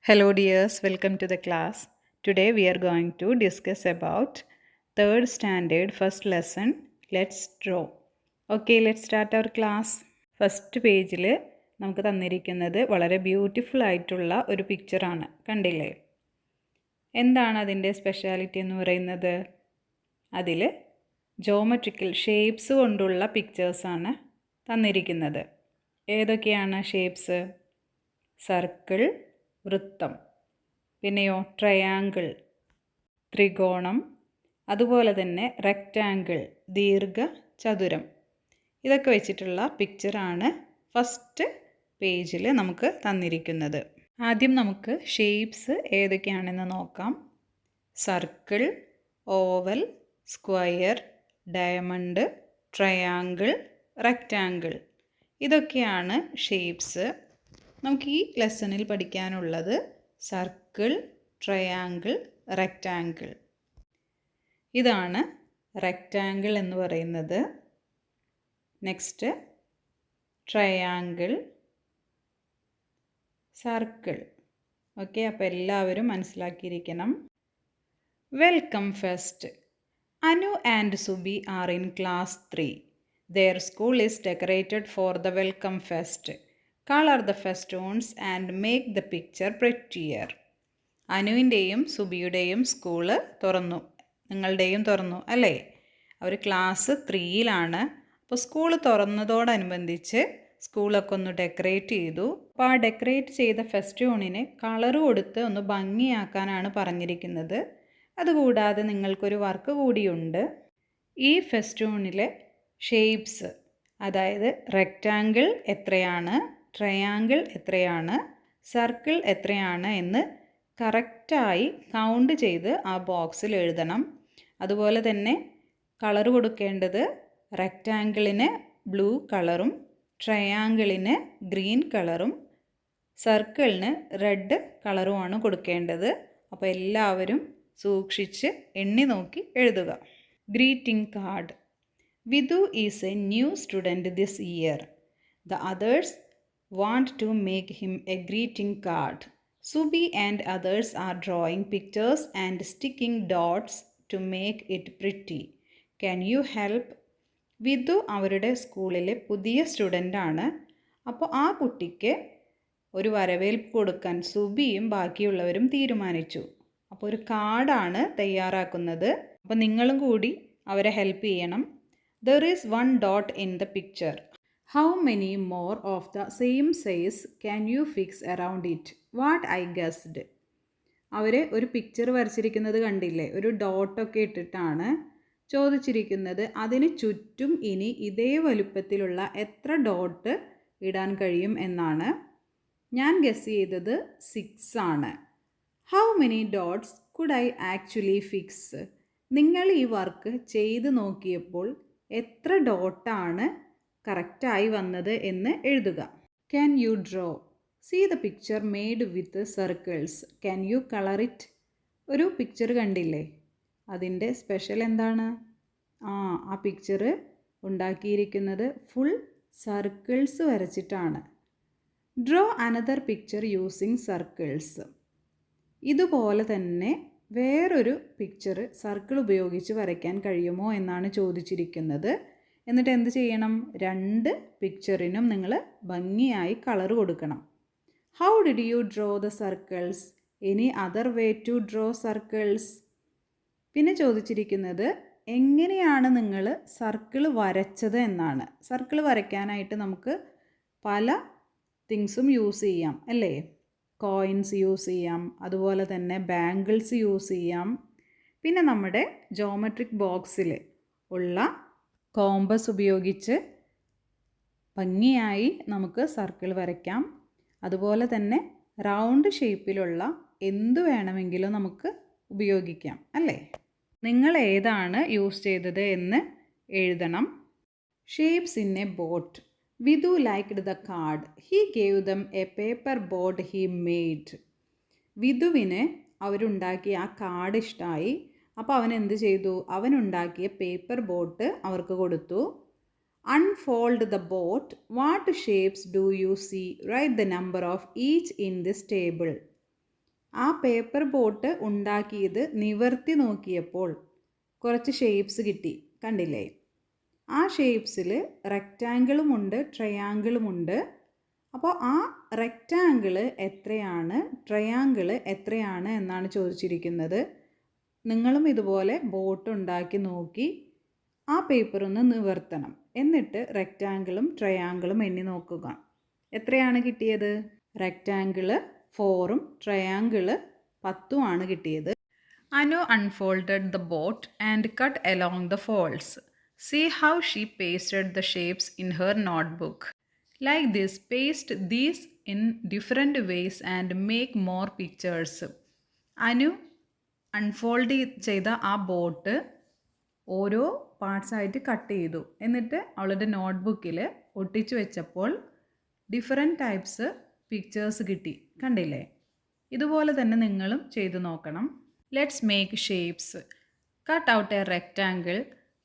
Hello dears, welcome to the class. Today we are going to discuss about 3rd standard first lesson. Let's draw. Okay, let's start our class. First പേജിൽ നമുക്ക് തന്നിരിക്കുന്നത് വളരെ beautiful ആയിട്ടുള്ള ഒരു പിക്ചറാണ്. കണ്ടില്ലേ? എന്താണ് അതിൻ്റെ സ്പെഷ്യാലിറ്റി എന്ന് പറയുന്നത്? അതിൽ ജോമെട്രിക്കൽ ഷേപ്സ് കൊണ്ടുള്ള പിക്ചേഴ്സാണ് തന്നിരിക്കുന്നത്. ഏതൊക്കെയാണ് ഷേപ്സ്? സർക്കിൾ, വൃത്തം, പിന്നെയോ ട്രയാങ്കിൾ, ത്രികോണം, അതുപോലെ തന്നെ റെക്റ്റാങ്കിൾ, ദീർഘചതുരം. ഇതൊക്കെ വെച്ചിട്ടുള്ള പിക്ചറാണ് ഫസ്റ്റ് പേജിൽ നമുക്ക് തന്നിരിക്കുന്നത്. ആദ്യം നമുക്ക് ഷേപ്സ് ഏതൊക്കെയാണെന്ന് നോക്കാം. Circle, oval, square, diamond, triangle, rectangle. ഇതൊക്കെയാണ് ഷേപ്സ്. നമുക്ക് ഈ ലെസണിൽ പഠിക്കാനുള്ളത് സർക്കിൾ, ട്രയാങ്കിൾ, റെക്റ്റാങ്കിൾ. ഇതാണ് റെക്റ്റാങ്കിൾ എന്ന് പറയുന്നത്. Next triangle, circle. ഓക്കെ, അപ്പോൾ എല്ലാവരും മനസ്സിലാക്കിയിരിക്കണം. Welcome fest. Anu and Subi are in class 3. Their school is decorated for the welcome fest. Color the festoons and make the picture prettier. അനുവിൻ്റെയും സുബിയുടെയും സ്കൂള് തുറന്നു, നിങ്ങളുടെയും തുറന്നു അല്ലേ? അവർ ക്ലാസ് 3യിലാണ്. അപ്പോൾ സ്കൂൾ തുറന്നതോടനുബന്ധിച്ച് സ്കൂളൊക്കെ ഒന്ന് ഡെക്കറേറ്റ് ചെയ്തു. അപ്പോൾ ആ ഡെക്കറേറ്റ് ചെയ്ത ഫെസ്റ്റൂണിന് കളർ കൊടുത്ത് ഒന്ന് ഭംഗിയാക്കാനാണ് പറഞ്ഞിരിക്കുന്നത്. അതുകൂടാതെ നിങ്ങൾക്കൊരു വർക്ക് കൂടിയുണ്ട്. ഈ ഫെസ്റ്റൂണിലെ ഷേപ്സ്, അതായത് റെക്റ്റാങ്കിൾ എത്രയാണ്, ട്രയാങ്കിൾ എത്രയാണ്, സർക്കിൾ എത്രയാണ് എന്ന് കറക്റ്റായി കൗണ്ട് ചെയ്ത് ആ ബോക്സിൽ എഴുതണം. അതുപോലെ തന്നെ കളർ കൊടുക്കേണ്ടത് റെക്റ്റാങ്കിളിന് ബ്ലൂ കളറും, ട്രയാങ്കിളിന് ഗ്രീൻ കളറും, സർക്കിളിന് റെഡ് കളറുമാണ് കൊടുക്കേണ്ടത്. അപ്പോൾ എല്ലാവരും സൂക്ഷിച്ച് എണ്ണി നോക്കി എഴുതുക. Greeting card. Vidhu is a new student this year. The others want to make him a greeting card. Subi and others are drawing pictures and sticking dots to make it pretty. Can you help? Vidhu അവരുടെ സ്കൂളിലെ പുതിയ സ്റ്റുഡൻ്റാണ്. അപ്പോൾ ആ കുട്ടിക്ക് ഒരു വരവേൽപ്പ് കൊടുക്കാൻ സുബിയും ബാക്കിയുള്ളവരും തീരുമാനിച്ചു. അപ്പോൾ ഒരു കാർഡാണ് തയ്യാറാക്കുന്നത്. അപ്പോൾ നിങ്ങളും കൂടി അവരെ ഹെൽപ്പ് ചെയ്യണം. There is one dot in the picture. How many more of the same size can you fix around it? What I guessed. അവർ ഒരു പിക്ചർ വരച്ചിരിക്കുന്നത് കണ്ടില്ലേ? ഒരു ഡോട്ടൊക്കെ ഇട്ടിട്ടാണ് ചോദിച്ചിരിക്കുന്നത്. അതിന് ചുറ്റും ഇനി ഇതേ വലുപ്പത്തിലുള്ള എത്ര ഡോട്ട് ഇടാൻ കഴിയും എന്നാണ്. ഞാൻ ഗസ് ചെയ്തത് 6 ആണ്. How many dots could I actually fix? നിങ്ങൾ ഈ വർക്ക് ചെയ്ത് നോക്കിയപ്പോൾ എത്ര ഡോട്ടാണ് കറക്റ്റായി വന്നത് എന്ന് എഴുതുക. Can you draw? See the picture made with circles. Can you colour it? ഒരു പിക്ചർ കണ്ടില്ലേ? അതിൻ്റെ സ്പെഷ്യൽ എന്താണ്? ആ പിക്ചർ ഉണ്ടാക്കിയിരിക്കുന്നത് ഫുൾ സർക്കിൾസ് വരച്ചിട്ടാണ്. Draw another picture using circles. ഇതുപോലെ തന്നെ വേറൊരു പിക്ചർ സർക്കിൾ ഉപയോഗിച്ച് വരയ്ക്കാൻ കഴിയുമോ എന്നാണ് ചോദിച്ചിരിക്കുന്നത്. എന്നിട്ട് എന്ത് ചെയ്യണം? 2 പിക്ചറിനും നിങ്ങൾ ഭംഗിയായി കളർ കൊടുക്കണം. How did you draw the circles? Any other way to draw circles? പിന്നെ ചോദിച്ചിരിക്കുന്നത് എങ്ങനെയാണ് നിങ്ങൾ സർക്കിൾ വരച്ചത് എന്നാണ്. സർക്കിൾ വരയ്ക്കാനായിട്ട് നമുക്ക് പല തിങ്സും യൂസ് ചെയ്യാം അല്ലേ? കോയിൻസ് യൂസ് ചെയ്യാം, അതുപോലെ തന്നെ ബാങ്കിൾസ് യൂസ് ചെയ്യാം. പിന്നെ നമ്മുടെ ജോമെട്രിക് ബോക്സിൽ ഉള്ള കോമ്പസ് ഉപയോഗിച്ച് ഭംഗിയായി നമുക്ക് സർക്കിൾ വരയ്ക്കാം. അതുപോലെ തന്നെ റൗണ്ട് ഷേപ്പിലുള്ള എന്തു വേണമെങ്കിലും നമുക്ക് ഉപയോഗിക്കാം അല്ലേ? നിങ്ങൾ ഏതാണ് യൂസ് ചെയ്തത് എന്ന് എഴുതണം. Shapes in A boat. Vidhu liked the card. He gave them a paper boat he made. വിധുവിന് അവരുണ്ടാക്കിയ ആ കാർഡ് ഇഷ്ടമായി. അപ്പോൾ അവൻ എന്ത് ചെയ്തു? അവനുണ്ടാക്കിയ പേപ്പർ ബോട്ട് അവർക്ക് കൊടുത്തു. Unfold the boat. What shapes do you see? Write the number of each in this table. ആ paper boat ഉണ്ടാക്കിയത് നിവർത്തി നോക്കിയപ്പോൾ കുറച്ച് ഷേപ്സ് കിട്ടി, കണ്ടില്ലേ? ആ ഷേപ്സിൽ റെക്റ്റാങ്കിളുമുണ്ട് ട്രയാങ്കിളുമുണ്ട്. അപ്പോൾ ആ റെക്റ്റാങ്കിള് എത്രയാണ്, ട്രയാങ്കിള് എത്രയാണ് എന്നാണ് ചോദിച്ചിരിക്കുന്നത്. നിങ്ങളും ഇതുപോലെ ബോട്ട് ഉണ്ടാക്കി നോക്കി ആ പേപ്പർ ഒന്ന് നിവർത്തണം. എന്നിട്ട് റെക്റ്റാങ്കിളും ട്രയാങ്കിളും എണ്ണി നോക്കുക. എത്രയാണ് കിട്ടിയത്? റെക്റ്റാങ്കിള് 4ഉം ട്രയാങ്കിള് 10ഉം ആണ് കിട്ടിയത്. Anu unfolded the boat and cut along the folds. See how she pasted the shapes in her notebook. Like this, paste these in different ways and make more pictures. Anu unfold ചെയ്ത ആ boat ഓരോ പാർട്സായിട്ട് cut ചെയ്തു. എന്നിട്ട് അവളുടെ നോട്ട്ബുക്കിൽ ഒട്ടിച്ചു വെച്ചപ്പോൾ different types pictures കിട്ടി, കണ്ടില്ലേ? ഇതുപോലെ തന്നെ നിങ്ങളും ചെയ്തു നോക്കണം. Let's make shapes. Cut out a rectangle.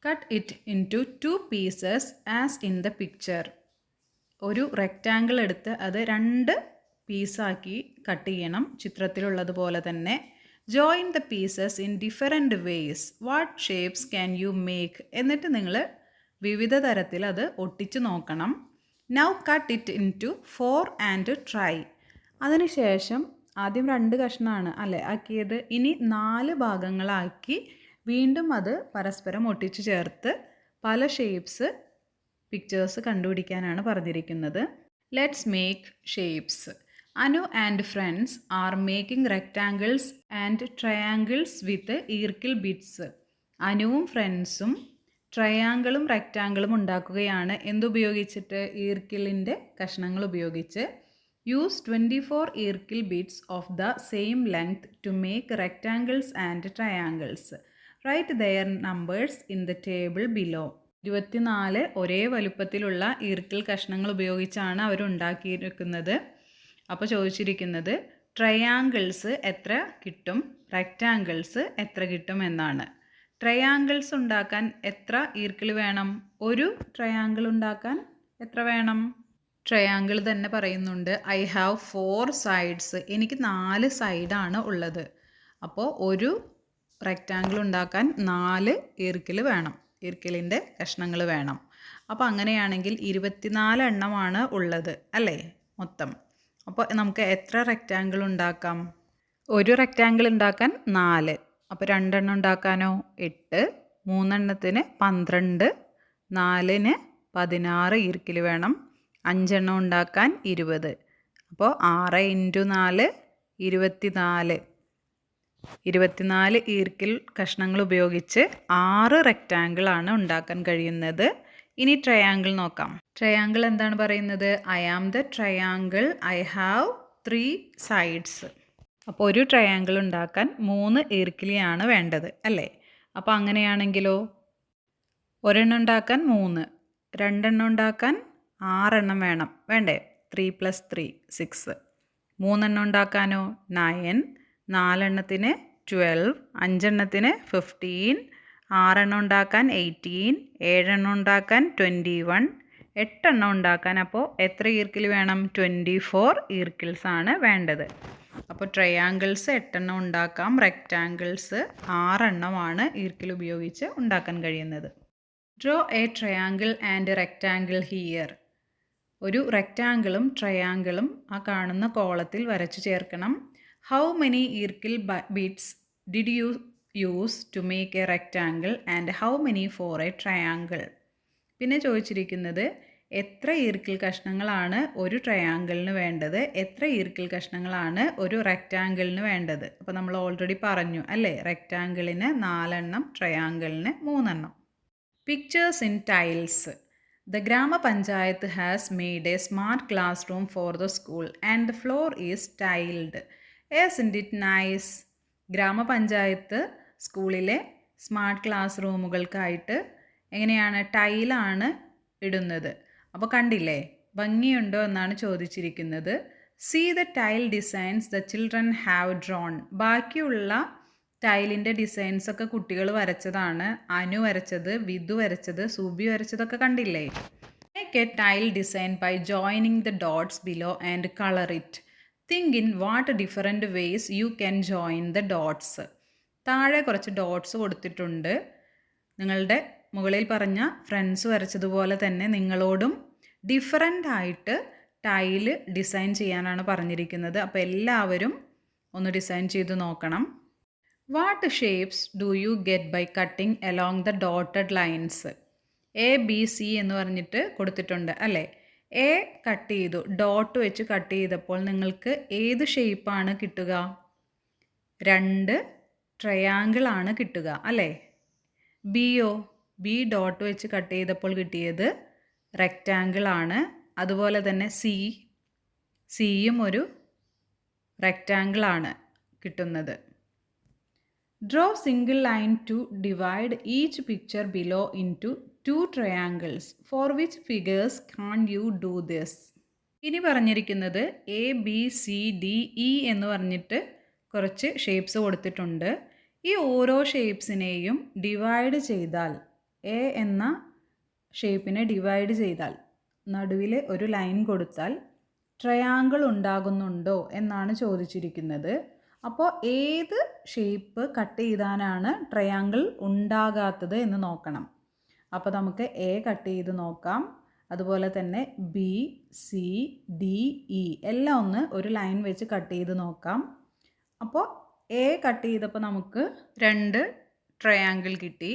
Cut it into 2 pieces as in the picture. ഒരു റെക്റ്റാങ്കിൾ എടുത്ത് അത് 2 പീസാക്കി കട്ട് ചെയ്യണം, ചിത്രത്തിലുള്ളതുപോലെ തന്നെ. Join the pieces in different ways. What shapes can you make? എന്നിട്ട് നിങ്ങൾ വിവിധ തരത്തിൽ അത് ഒട്ടിച്ച് നോക്കണം. Now cut it into 4 and try. അതിനുശേഷം ആദ്യം 2 കഷ്ണമാണ് അല്ലേ ആക്കിയത്. ഇനി 4 ഭാഗങ്ങളാക്കി വീണ്ടും അത് പരസ്പരം ഒട്ടിച്ച് ചേർത്ത് പല ഷേപ്സ് പിക്ചേഴ്സ് കണ്ടുപിടിക്കാനാണ് പറഞ്ഞിരിക്കുന്നത്. Let's make shapes. Anu and friends are making rectangles and triangles വിത്ത് ഈർക്കിൽ ബിറ്റ്സ്. അനുവും ഫ്രണ്ട്സും ട്രയാങ്കിളും റെക്റ്റാങ്കിളും ഉണ്ടാക്കുകയാണ്. എന്തുപയോഗിച്ചിട്ട്? ഈർക്കിലിൻ്റെ കഷ്ണങ്ങൾ ഉപയോഗിച്ച്. യൂസ് 24 ഈർക്കിൽ bits of the same length to make rectangles and triangles. Write their numbers in the table below. 24 ഒരേ വലുപ്പത്തിലുള്ള ഈർക്കിൽ കഷ്ണങ്ങൾ ഉപയോഗിച്ചാണ് അവരുണ്ടാക്കിയിരിക്കുന്നത്. അപ്പോൾ ചോദിച്ചിരിക്കുന്നത് ട്രയാങ്കിൾസ് എത്ര കിട്ടും, റെക്റ്റാങ്കിൾസ് എത്ര കിട്ടും എന്നാണ്. ട്രയാങ്കിൾസ് ഉണ്ടാക്കാൻ എത്ര ഈർക്കിൽ വേണം? ഒരു ട്രയാങ്കിൾ ഉണ്ടാക്കാൻ എത്ര വേണം? ട്രയാങ്കിൾ തന്നെ പറയുന്നുണ്ട്. I have 4 sides. എനിക്ക് 4 സൈഡാണ് ഉള്ളത്. അപ്പോൾ ഒരു റെക്റ്റാങ്കിൾ ഉണ്ടാക്കാൻ 4 ഈർക്കിൽ വേണം, ഈർക്കിലിൻ്റെ കഷ്ണങ്ങൾ വേണം. അപ്പോൾ അങ്ങനെയാണെങ്കിൽ 24 എണ്ണമാണ് ഉള്ളത് അല്ലേ മൊത്തം. അപ്പോൾ നമുക്ക് എത്ര റെക്റ്റാങ്കിൾ ഉണ്ടാക്കാം? ഒരു റെക്റ്റാങ്കിൾ ഉണ്ടാക്കാൻ 4. അപ്പോൾ 2 എണ്ണം ഉണ്ടാക്കാനോ 8, 3 എണ്ണത്തിന് 12, 4ന് 16 ഈർക്കിൽ വേണം. 5 എണ്ണം ഉണ്ടാക്കാൻ 20. അപ്പോൾ 6 × 4 24. 24 ഈർക്കിൽ കഷ്ണങ്ങൾ ഉപയോഗിച്ച് 6 റെക്റ്റാങ്കിളാണ് ഉണ്ടാക്കാൻ കഴിയുന്നത്. ഇനി ട്രയാങ്കിൾ നോക്കാം. ട്രയാങ്കിൾ എന്താണ് പറയുന്നത്? I am the triangle, I have 3 sides. അപ്പോൾ ഒരു ട്രയാങ്കിൾ ഉണ്ടാക്കാൻ 3 ഈർക്കിലിയാണ് വേണ്ടത് അല്ലേ? അപ്പോൾ അങ്ങനെയാണെങ്കിലോ ഒരെണ്ണം ഉണ്ടാക്കാൻ 3, 2 എണ്ണം ഉണ്ടാക്കാൻ 6 എണ്ണം വേണം വേണ്ടേ? 3 + 3 6. 3 എണ്ണം ഉണ്ടാക്കാനോ 9, 4 എണ്ണത്തിന് 12, 5 എണ്ണത്തിന് 15, 6 എണ്ണം ഉണ്ടാക്കാൻ 18, 7 എണ്ണം ഉണ്ടാക്കാൻ 21, 8 എണ്ണം ഉണ്ടാക്കാൻ അപ്പോൾ എത്ര ഈർക്കിൽ വേണം? 24 ഈർക്കിൾസ് ആണ് വേണ്ടത്. അപ്പോൾ ട്രയാങ്കിൾസ് 8 എണ്ണം ഉണ്ടാക്കാം, റെക്റ്റാങ്കിൾസ് 6 എണ്ണമാണ് ഈർക്കിൽ ഉപയോഗിച്ച് ഉണ്ടാക്കാൻ കഴിയുന്നത്. Draw a triangle and rectangle here. ഒരു റെക്റ്റാങ്കിളും ട്രയാങ്കിളും ആ കാണുന്ന കോളത്തിൽ വരച്ചു ചേർക്കണം. ഹൗ മെനി ഈർക്കിൽ bits did you use to make a rectangle and how many for a triangle. പിന്നെ ചോദിച്ചിരിക്കുന്നത് എത്ര ഈർക്കിൽ കഷ്ണങ്ങളാണ് ഒരു ട്രയാങ്കിളിന് വേണ്ടത്, എത്ര ഈർക്കിൽ കഷ്ണങ്ങളാണ് ഒരു റെക്റ്റാങ്കിളിന് വേണ്ടത്. അപ്പോൾ നമ്മൾ ഓൾറെഡി പറഞ്ഞു അല്ലേ, റെക്റ്റാങ്കിളിന് 4 എണ്ണം, ട്രയാങ്കിളിന് 3 എണ്ണം. Pictures in tiles. The Grama Panchayat has made a smart classroom for the school and the floor is tiled. Isn't it nice? ഗ്രാമപഞ്ചായത്ത് സ്കൂളിലെ സ്മാർട്ട് ക്ലാസ് റൂമുകൾക്കായിട്ട് എങ്ങനെയാണ് ടൈലാണ് ഇടുന്നത്. അപ്പോൾ കണ്ടില്ലേ, ഭംഗിയുണ്ടോ എന്നാണ് ചോദിച്ചിരിക്കുന്നത്. See the tile designs the children have drawn. ബാക്കിയുള്ള ടൈലിൻ്റെ ഡിസൈൻസ് ഒക്കെ കുട്ടികൾ വരച്ചതാണ്. അനു വരച്ചത്, വിധു വരച്ചത്, സുബി വരച്ചതൊക്കെ കണ്ടില്ലേ. Make a tile design by joining the dots below and colour it. Think in what different ways you can join the dots. താഴെ കുറച്ച് dots കൊടുത്തിട്ടുണ്ട്. നിങ്ങളുടെ മുകളിൽ പറഞ്ഞ ഫ്രണ്ട്സ് വരച്ചതുപോലെ തന്നെ നിങ്ങളോടും ഡിഫറൻ്റ് ആയിട്ട് ടൈല് ഡിസൈൻ ചെയ്യാനാണ് പറഞ്ഞിരിക്കുന്നത്. അപ്പോൾ എല്ലാവരും ഒന്ന് ഡിസൈൻ ചെയ്ത് നോക്കണം. What shapes do you get by cutting along the dotted lines? A B C എന്ന് പറഞ്ഞിട്ട് കൊടുത്തിട്ടുണ്ട് അല്ലേ. എ കട്ട് ചെയ്തു, ഡോട്ട് വെച്ച് കട്ട് ചെയ്തപ്പോൾ നിങ്ങൾക്ക് ഏത് ഷേപ്പാണ് കിട്ടുക? 2 ട്രയാങ്കിൾ ആണ് കിട്ടുക അല്ലേ. ബിയോ, ബി ഡോട്ട് വെച്ച് കട്ട് ചെയ്തപ്പോൾ കിട്ടിയത് റെക്റ്റാങ്കിൾ ആണ്. അതുപോലെ തന്നെ സിയും ഒരു റെക്റ്റാങ്കിൾ ആണ് കിട്ടുന്നത്. Draw single line to divide each picture below into 2 triangles. For which figures can't you do this? ഇനി പറഞ്ഞിരിക്കുന്നത് A B C D E എന്ന് പറഞ്ഞിട്ട് കുറച്ച് ഷേപ്സ് കൊടുത്തിട്ടുണ്ട്. ഈ ഓരോ ഷേപ്സിനെയും ഡിവൈഡ് ചെയ്താൽ, എ എന്ന ഷേപ്പിനെ ഡിവൈഡ് ചെയ്താൽ, നടുവിൽ ഒരു ലൈൻ കൊടുത്താൽ ട്രയാങ്കിൾ ഉണ്ടാകുന്നുണ്ടോ എന്നാണ് ചോദിച്ചിരിക്കുന്നത്. അപ്പോൾ ഏത് ഷേപ്പ് കട്ട് ചെയ്താലാണ് ട്രയാങ്കിൾ ഉണ്ടാകാത്തത് എന്ന് നോക്കണം. അപ്പോൾ നമുക്ക് എ കട്ട് ചെയ്ത് നോക്കാം. അതുപോലെ തന്നെ ബി സി ഡി ഇ എല്ലാം ഒന്ന് ഒരു ലൈൻ വെച്ച് കട്ട് ചെയ്ത് നോക്കാം. അപ്പോൾ എ കട്ട് ചെയ്തപ്പോൾ നമുക്ക് 2 ട്രയാങ്കിൾ കിട്ടി.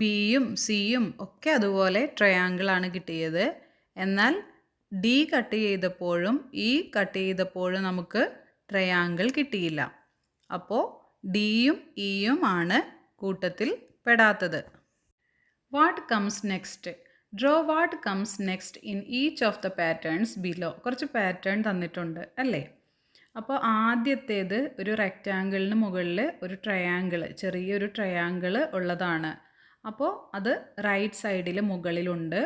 ബിയും സിയും ഒക്കെ അതുപോലെ ട്രയാങ്കിളാണ് കിട്ടിയത്. എന്നാൽ ഡി കട്ട് ചെയ്തപ്പോഴും ഇ കട്ട് ചെയ്തപ്പോഴും നമുക്ക് ട്രയാങ്കിൾ കിട്ടിയില്ല. അപ്പോൾ ഡിയും ഇയും ആണ് കൂട്ടത്തിൽ പെടാത്തത്. What comes next? Draw what comes next in each of the patterns below. കുറച്ച് പാറ്റേൺ തന്നിട്ടുണ്ട് അല്ലേ. അപ്പോൾ ആദ്യത്തേത് ഒരു റെക്റ്റാങ്കിളിന് മുകളിൽ ഒരു ട്രയാങ്കിൾ, ചെറിയൊരു ട്രയാങ്കിൾ ഉള്ളതാണ്. അപ്പോൾ അത് റൈറ്റ് സൈഡിൽ മുകളിലുണ്ട്.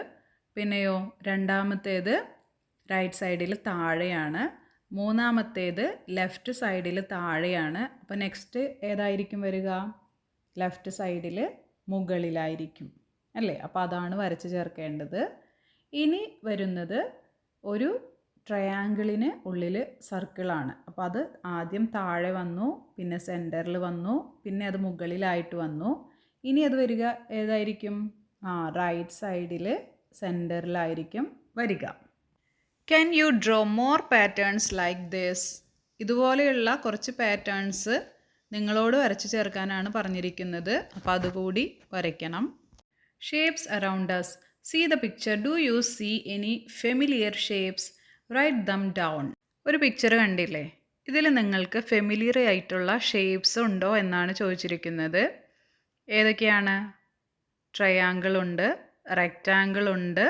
പിന്നെയോ രണ്ടാമത്തേത് റൈറ്റ് സൈഡിൽ താഴെയാണ്. മൂന്നാമത്തേത് ലെഫ്റ്റ് സൈഡിൽ താഴെയാണ്. അപ്പോൾ നെക്സ്റ്റ് ഏതായിരിക്കും വരിക? ലെഫ്റ്റ് സൈഡിൽ മുകളിലായിരിക്കും അല്ലേ. അപ്പോൾ അതാണ് വരച്ച് ചേർക്കേണ്ടത്. ഇനി വരുന്നത് ഒരു ട്രയാങ്കിളിന് ഉള്ളിൽ സർക്കിളാണ്. അപ്പോൾ അത് ആദ്യം താഴെ വന്നു, പിന്നെ സെൻറ്ററിൽ വന്നു, പിന്നെ അത് മുകളിലായിട്ട് വന്നു. ഇനി അത് വരിക ഏതായിരിക്കും? റൈറ്റ് സൈഡിൽ സെൻറ്ററിലായിരിക്കും വരിക. Can you draw more patterns like this? ഇതുപോലെയുള്ള കുറച്ച് പാറ്റേൺസ് നിങ്ങളോട് വരച്ച് ചേർക്കാനാണ് പറഞ്ഞിരിക്കുന്നത്. അപ്പോൾ അതുകൂടി വരയ്ക്കണം. Shapes around us. See the picture. Do you see any familiar shapes? Write them down. ഒരു പിക്ചർ കണ്ടില്ലേ? ഇതിൽ നിങ്ങൾക്ക് ഫെമിലിയർ ആയിട്ടുള്ള ഷേപ്സ് ഉണ്ടോ എന്നാണ് ചോദിച്ചിരിക്കുന്നത്. ഏതൊക്കെയാണ്? ട്രയാങ്കിൾ ഉണ്ട്, റെക്റ്റാങ്കിൾ ഉണ്ട്,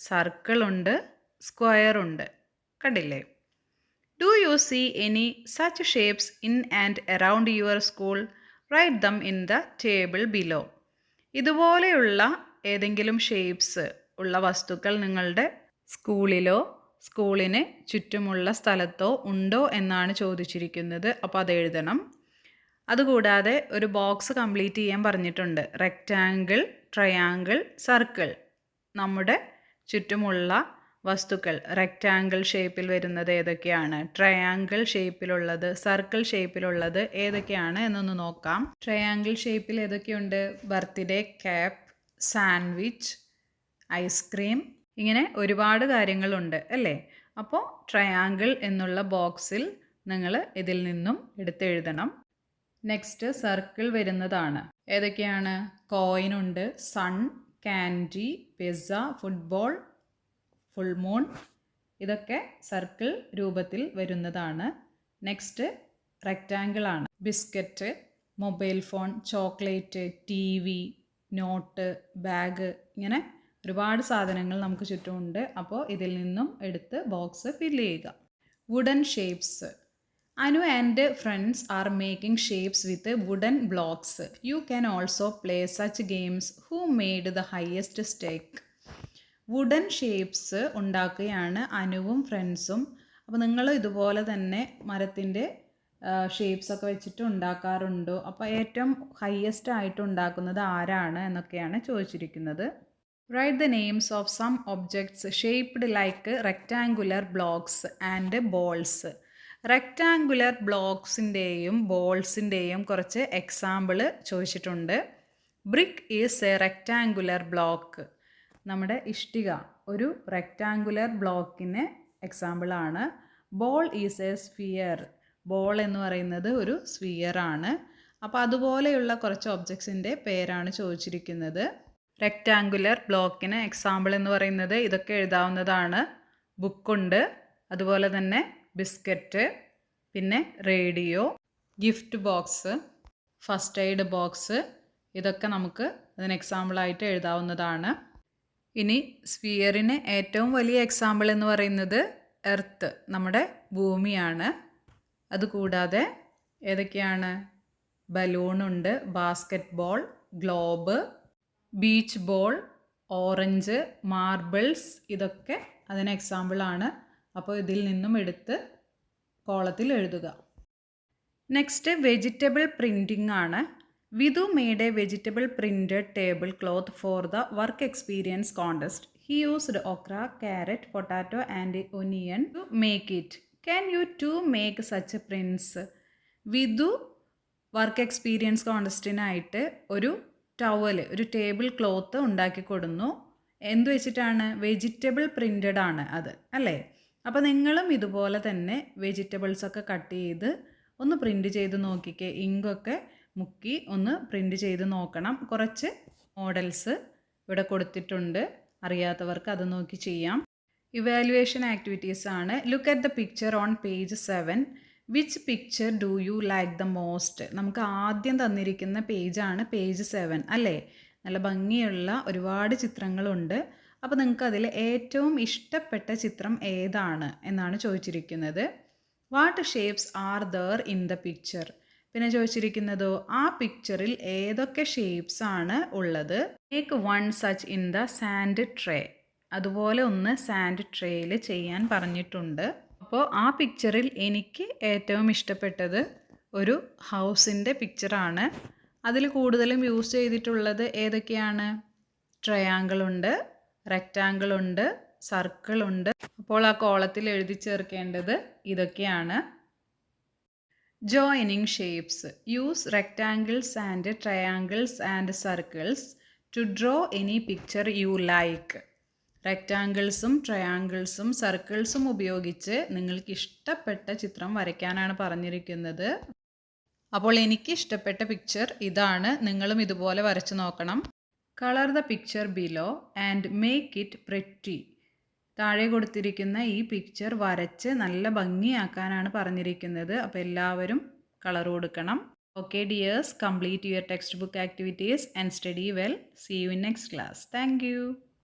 സർക്കിൾ ഉണ്ട്, സ്ക്വയർ ഉണ്ട്. കണ്ടില്ലേ? Do you see any such shapes in and around your school? Write them in the table below. ഇതുപോലെയുള്ള ഏതെങ്കിലും ഷേപ്സ് ഉള്ള വസ്തുക്കൾ നിങ്ങളുടെ സ്കൂളിലോ സ്കൂളിന് ചുറ്റുമുള്ള സ്ഥലത്തോ ഉണ്ടോ എന്നാണ് ചോദിച്ചിരിക്കുന്നത്. അപ്പോൾ അത് എഴുതണം. അതുകൂടാതെ ഒരു ബോക്സ് കംപ്ലീറ്റ് ചെയ്യാൻ പറഞ്ഞിട്ടുണ്ട്. Rectangle, triangle, circle. നമ്മുടെ ചുറ്റുമുള്ള വസ്തുക്കൾ റെക്റ്റാങ്കിൾ ഷേപ്പിൽ വരുന്നത് ഏതൊക്കെയാണ്, ട്രയാങ്കിൾ ഷേപ്പിലുള്ളത്, സർക്കിൾ ഷേപ്പിലുള്ളത് ഏതൊക്കെയാണ് എന്നൊന്ന് നോക്കാം. ട്രയാങ്കിൾ ഷേപ്പിൽ ഏതൊക്കെയുണ്ട്? ബർത്ത്ഡേ കേപ്പ്, സാൻഡ്വിച്ച്, ഐസ്ക്രീം, ഇങ്ങനെ ഒരുപാട് കാര്യങ്ങളുണ്ട് അല്ലേ. അപ്പോൾ ട്രയാങ്കിൾ എന്നുള്ള ബോക്സിൽ നിങ്ങൾ ഇതിൽ നിന്നും എടുത്തെഴുതണം. നെക്സ്റ്റ് സർക്കിൾ വരുന്നതാണ്. ഏതൊക്കെയാണ്? കോയിനുണ്ട്, sun, candy, pizza, football, full moon. ഇതൊക്കെ സർക്കിൾ രൂപത്തിൽ വരുന്നതാണ്. നെക്സ്റ്റ് റെക്റ്റാങ്കിൾ ആണ്. Biscuit, mobile phone, chocolate, TV, note, bag, ഇങ്ങനെ ഒരുപാട് സാധനങ്ങൾ നമുക്ക് ചുറ്റുമുണ്ട്. അപ്പോൾ ഇതിൽ നിന്നും എടുത്ത് ബോക്സ് ഫില്ല് ചെയ്യുക. Wooden shapes. Anu and friends are making shapes with wooden blocks. You can also play such games. Who made the highest stake? Wooden shapes ഉണ്ടാക്കുകയാണ് അനുവും ഫ്രണ്ട്സും. അപ്പോൾ നിങ്ങൾ ഇതുപോലെ തന്നെ മരത്തിൻ്റെ ഷേപ്സൊക്കെ വെച്ചിട്ട് ഉണ്ടാക്കാറുണ്ടോ? അപ്പോൾ ഏറ്റവും ഹയസ്റ്റ് ആയിട്ട് ഉണ്ടാക്കുന്നത് ആരാണ് എന്നൊക്കെയാണ് ചോദിച്ചിരിക്കുന്നത്. Write the names of some objects shaped like rectangular blocks and balls. Rectangular ബ്ലോക്സിൻ്റെയും ബോൾസിൻ്റെയും കുറച്ച് എക്സാമ്പിൾ ചോദിച്ചിട്ടുണ്ട്. Brick is a rectangular block. നമ്മുടെ ഇഷ്ടിക ഒരു റെക്റ്റാങ്കുലർ ബ്ലോക്കിന് എക്സാമ്പിളാണ്. Ball is a sphere. Ball എന്ന് പറയുന്നത് ഒരു സ്ഫിയർ ആണ്. അപ്പോൾ അതുപോലെയുള്ള കുറച്ച് ഒബ്ജക്ട്സിൻ്റെ പേരാണ് ചോദിച്ചിരിക്കുന്നത്. റെക്റ്റാങ്കുലർ ബ്ലോക്കിന് എക്സാമ്പിൾ എന്ന് പറയുന്നത് ഇതൊക്കെ എഴുതാവുന്നതാണ്. ബുക്കുണ്ട്, അതുപോലെ തന്നെ ബിസ്ക്കറ്റ്, പിന്നെ radio, gift box, first aid box, ഇതൊക്കെ നമുക്ക് അതിന് എക്സാമ്പിളായിട്ട് എഴുതാവുന്നതാണ്. ഇനി സ്ഫിയറിന് ഏറ്റവും വലിയ എക്സാമ്പിൾ എന്ന് പറയുന്നത് എർത്ത്, നമ്മുടെ ഭൂമിയാണ്. അതുകൂടാതെ ഏതൊക്കെയാണ്? ബലൂണുണ്ട്, basketball, globe, beach ball, orange, marbles, ഇതൊക്കെ അതിന് എക്സാമ്പിളാണ്. അപ്പോൾ ഇതിൽ നിന്നും എടുത്ത് കോളത്തിൽ എഴുതുക. നെക്സ്റ്റ് വെജിറ്റബിൾ പ്രിൻറ്റിംഗ് ആണ്. Vidhu made A vegetable printed table cloth for the work experience contest. He used okra, carrot, potato and onion to make it. Can you too make such a prints? Vidhu work experience കോൺടെസ്റ്റിനായിട്ട് ഒരു towel, ഒരു table cloth ഉണ്ടാക്കി കൊടുന്നു. എന്ത് വെച്ചിട്ടാണ്? Vegetable printed ആണ് അത്, അല്ലേ? അപ്പോൾ നിങ്ങളും ഇതുപോലെ തന്നെ വെജിറ്റബിൾസൊക്കെ കട്ട് ചെയ്ത് ഒന്ന് പ്രിൻറ്റ് ചെയ്ത് നോക്കിക്കേ. ഇങ്കൊക്കെ മുക്കി ഒന്ന് പ്രിൻറ്റ് ചെയ്ത് നോക്കണം. കുറച്ച് മോഡൽസ് ഇവിടെ കൊടുത്തിട്ടുണ്ട്, അറിയാത്തവർക്ക് അത് നോക്കി ചെയ്യാം. ഇവാലുവേഷൻ ആക്ടിവിറ്റീസ് ആണ്. Look at the picture on page 7. Which picture do you like the most? നമുക്ക് ആദ്യം തന്നിരിക്കുന്ന പേജാണ് പേജ് 7, അല്ലേ? നല്ല ഭംഗിയുള്ള ഒരുപാട് ചിത്രങ്ങളുണ്ട്. അപ്പോൾ നിങ്ങൾക്ക് അതിൽ ഏറ്റവും ഇഷ്ടപ്പെട്ട ചിത്രം ഏതാണ് എന്നാണ് ചോദിച്ചിരിക്കുന്നത്. What shapes are there in the picture? പിന്നെ ചോദിച്ചിരിക്കുന്നതോ ആ പിക്ചറിൽ ഏതൊക്കെ ഷേപ്സ് ആണ് ഉള്ളത്? Make one such in the sand tray. അതുപോലെ ഒന്ന് സാൻഡ് ട്രേയിൽ ചെയ്യാൻ പറഞ്ഞിട്ടുണ്ട്. അപ്പോൾ ആ പിക്ചറിൽ എനിക്ക് ഏറ്റവും ഇഷ്ടപ്പെട്ടത് ഒരു ഹൗസിൻ്റെ പിക്ചറാണ്. അതിൽ കൂടുതലും യൂസ് ചെയ്തിട്ടുള്ളത് ഏതൊക്കെയാണ്? ട്രയാങ്കിൾ ഉണ്ട്, റെക്റ്റാങ്കിൾ ഉണ്ട്, സർക്കിൾ ഉണ്ട്. അപ്പോൾ ആ കോളത്തിൽ എഴുതി ചേർക്കേണ്ടത് ഇതൊക്കെയാണ്. Joining shapes. Use rectangles and triangles and circles to draw any picture you like. റെക്റ്റാങ്കിൾസും ട്രയാങ്കിൾസും സർക്കിൾസും ഉപയോഗിച്ച് നിങ്ങൾക്ക് ഇഷ്ടപ്പെട്ട ചിത്രം വരയ്ക്കാനാണ് പറഞ്ഞിരിക്കുന്നത്. അപ്പോൾ എനിക്ക് ഇഷ്ടപ്പെട്ട പിക്ചർ ഇതാണ്. നിങ്ങളും ഇതുപോലെ വരച്ചു നോക്കണം. Colour the picture below and make it pretty. താഴെ കൊടുത്തിരിക്കുന്ന ഈ പിക്ചർ വരച്ച് നല്ല ഭംഗിയാക്കാനാണ് പറഞ്ഞിരിക്കുന്നത്. അപ്പോൾ എല്ലാവരും കളർ കൊടുക്കണം. Okay dears, complete your text book activities and study well. See you in next class. Thank U.